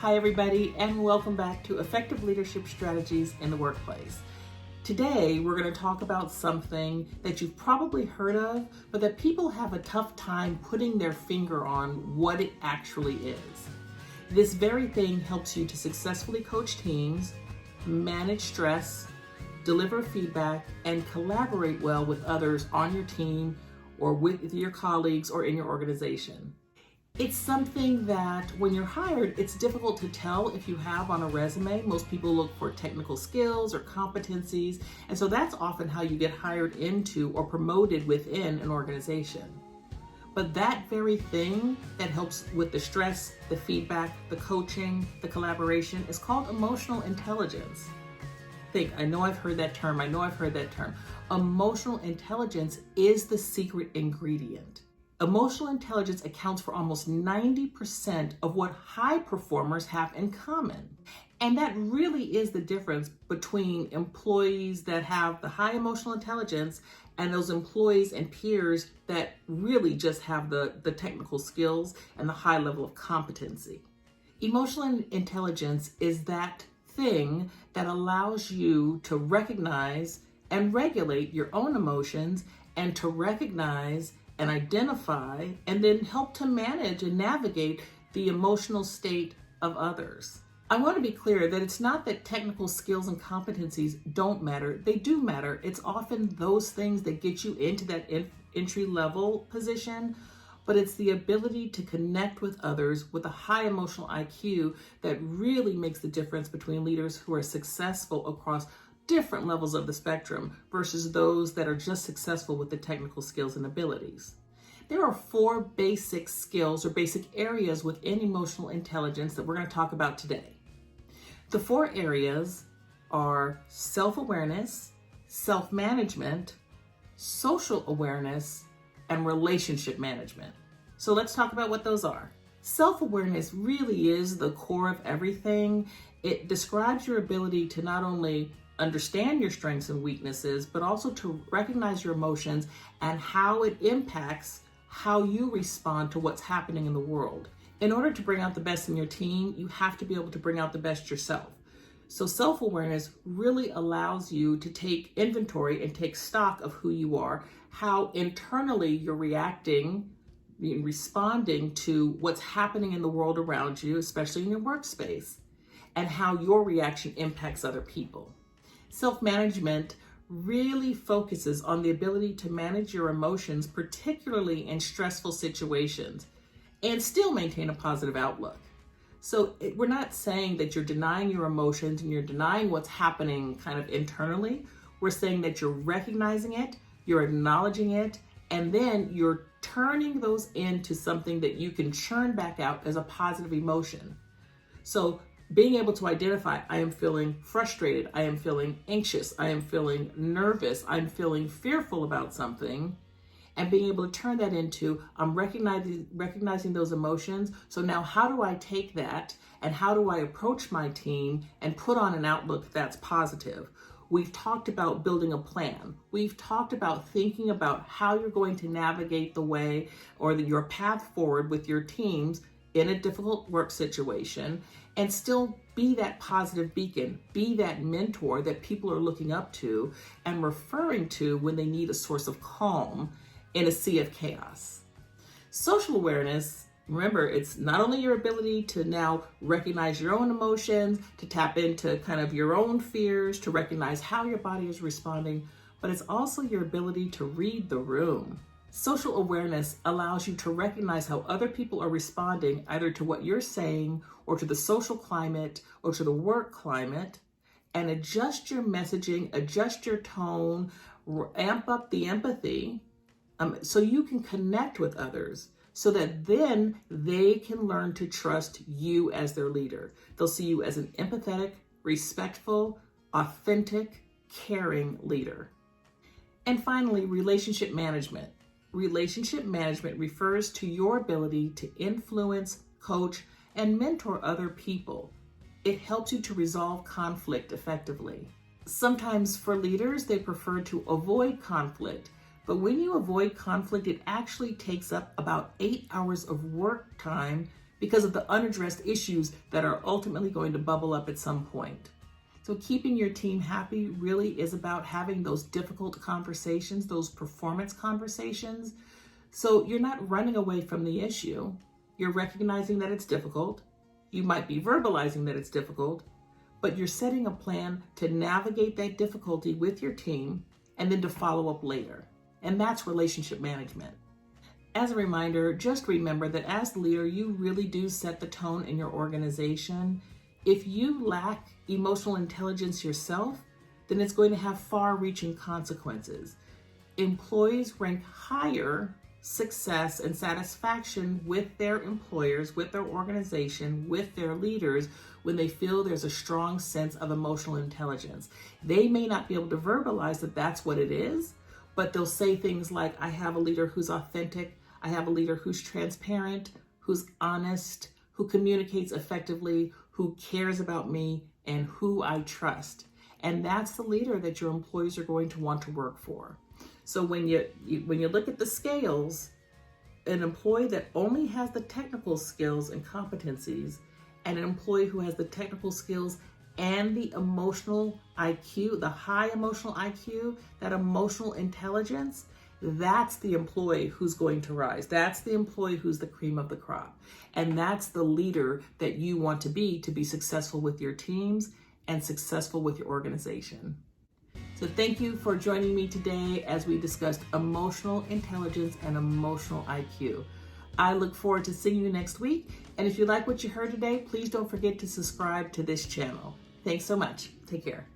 Hi everybody, and welcome back to Effective Leadership Strategies in the Workplace. Today, we're going to talk about something that you've probably heard of, but that people have a tough time putting their finger on what it actually is. This very thing helps you to successfully coach teams, manage stress, deliver feedback, and collaborate well with others on your team or with your colleagues or in your organization. It's something that when you're hired, it's difficult to tell if you have on a resume. Most people look for technical skills or competencies, and so that's often how you get hired into or promoted within an organization. But that very thing that helps with the stress, the feedback, the coaching, the collaboration is called emotional intelligence. I know I've heard that term. Emotional intelligence is the secret ingredient. Emotional intelligence accounts for almost 90% of what high performers have in common. And that really is the difference between employees that have the high emotional intelligence and those employees and peers that really just have the technical skills and the high level of competency. Emotional intelligence is that thing that allows you to recognize and regulate your own emotions and to recognize and identify and then help to manage and navigate the emotional state of others. I want to be clear that it's not that technical skills and competencies don't matter. They do matter. It's often those things that get you into that entry-level position, but it's the ability to connect with others with a high emotional IQ that really makes the difference between leaders who are successful across different levels of the spectrum versus those that are just successful with the technical skills and abilities. There are 4 basic skills or basic areas within emotional intelligence that we're going to talk about today. The 4 areas are self-awareness, self-management, social awareness, and relationship management. So let's talk about what those are. Self-awareness really is the core of everything. It describes your ability to not only understand your strengths and weaknesses, but also to recognize your emotions and how it impacts how you respond to what's happening in the world. In order to bring out the best in your team, you have to be able to bring out the best yourself. So self-awareness really allows you to take inventory and take stock of who you are, how internally you're reacting, responding to what's happening in the world around you, especially in your workspace, and how your reaction impacts other people. Self-management really focuses on the ability to manage your emotions, particularly in stressful situations, and still maintain a positive outlook. So we're not saying that you're denying your emotions and you're denying what's happening kind of internally. We're saying that you're recognizing it, you're acknowledging it, and then you're turning those into something that you can churn back out as a positive emotion. So being able to identify, I am feeling frustrated, I am feeling anxious, I am feeling nervous, I'm feeling fearful about something, and being able to turn that into, I'm recognizing those emotions. So now how do I take that and how do I approach my team and put on an outlook that's positive? We've talked about building a plan. We've talked about thinking about how you're going to navigate the way or your path forward with your teams in a difficult work situation and still be that positive beacon, be that mentor that people are looking up to and referring to when they need a source of calm in a sea of chaos. Social awareness, remember, it's not only your ability to now recognize your own emotions, to tap into kind of your own fears, to recognize how your body is responding, but it's also your ability to read the room. Social awareness allows you to recognize how other people are responding either to what you're saying or to the social climate or to the work climate and adjust your messaging, adjust your tone, amp up the empathy so you can connect with others so that then they can learn to trust you as their leader. They'll see you as an empathetic, respectful, authentic, caring leader. And finally, relationship management. Relationship management refers to your ability to influence, coach, and mentor other people. It helps you to resolve conflict effectively. Sometimes for leaders, they prefer to avoid conflict, but when you avoid conflict, it actually takes up about 8 hours of work time because of the unaddressed issues that are ultimately going to bubble up at some point. So keeping your team happy really is about having those difficult conversations, those performance conversations. So you're not running away from the issue. You're recognizing that it's difficult. You might be verbalizing that it's difficult, but you're setting a plan to navigate that difficulty with your team and then to follow up later. And that's relationship management. As a reminder, just remember that as the leader, you really do set the tone in your organization. If you lack emotional intelligence yourself, then it's going to have far-reaching consequences. Employees rank higher success and satisfaction with their employers, with their organization, with their leaders when they feel there's a strong sense of emotional intelligence. They may not be able to verbalize that that's what it is, but they'll say things like, I have a leader who's authentic, I have a leader who's transparent, who's honest, who communicates effectively, who cares about me, and who I trust. And that's the leader that your employees are going to want to work for. So when you look at the scales, an employee that only has the technical skills and competencies, and an employee who has the technical skills and the emotional IQ, the high emotional IQ, that emotional intelligence, that's the employee who's going to rise. That's the employee who's the cream of the crop. And that's the leader that you want to be successful with your teams and successful with your organization. So thank you for joining me today as we discussed emotional intelligence and emotional IQ. I look forward to seeing you next week. And if you like what you heard today, please don't forget to subscribe to this channel. Thanks so much. Take care.